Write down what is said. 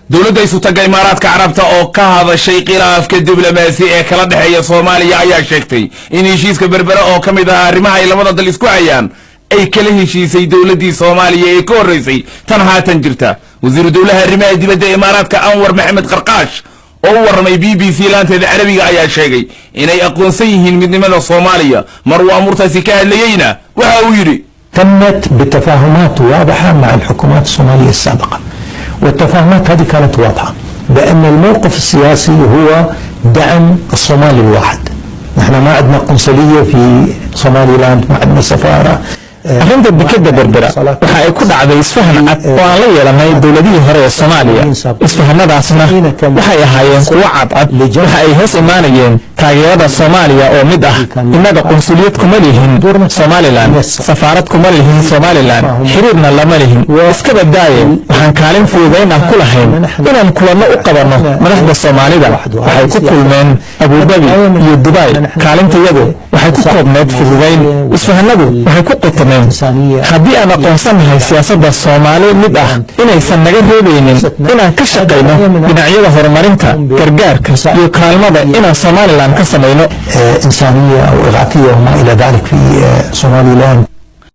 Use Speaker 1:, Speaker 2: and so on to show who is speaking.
Speaker 1: dowladda isu taga imaaraadka carabta oo ka hadashay khilaafka diblomaasi ee kala dhaxeeya Soomaaliya ayaa sheegtay in heshiiska berbera oo kamid ah arrimaha ay labada dal isku hayaan ay kala heshiisay dowladii Soomaaliya ee ka horeysay tan haatan jirta. wasiir dowlaha arrimaha dibadda imaaraadka Anwar Maxamed Qarqaash oo warramay BBC laanteeda Carabiga ayaa sheegay inay aqoonsan yihiin midnimada Soomaaliya mar uu amurtaasi ka hadlayayna waxa uu yiri
Speaker 2: تمت بتفاهمات واضحة مع الحكومات الصومالية السابقة، والتفاهمات هذه كانت واضحة بأن الموقف السياسي هو دعم الصومالي الواحد. نحن ما عندنا قنصلية في صومالي لاند، ما عندنا سفارة.
Speaker 3: arrinta dekada berbera waxa ay ku dhacday isfahan cad oo aan la yeelanay dowladihii hore ee Soomaaliya. isfahanadaasna waxay ahaayeen kuwo cad waxa ay hoos imaanayeen taageerada Soomaaliya oo mid ah inaga qonsuliyad kuma lihin Somaliland, safaarad kuma lihin Somaliland, xiriirna lama lihin. iska badaaye waxaan kaalin fududeyn ku lahayn inaan kulamo u qabanno madaxda Soomaalida. waxay ku kulmeen Abu Dhabi iyo Dubai. kaalintayadu waxay ku koobneed fududeyn. isfahanadu waxay ku qotomeen haddii aan aqoonsanahay siyaasadda Soomaali mid ah inaysan naga reebaynin inaan ka shaqayno dhinacyada horumarinta, gargaarka iyo kaalmada inaan Somaliland ka samayno
Speaker 2: إنسانية أو إغاثية وما إلى ذلك في سومالي لاند.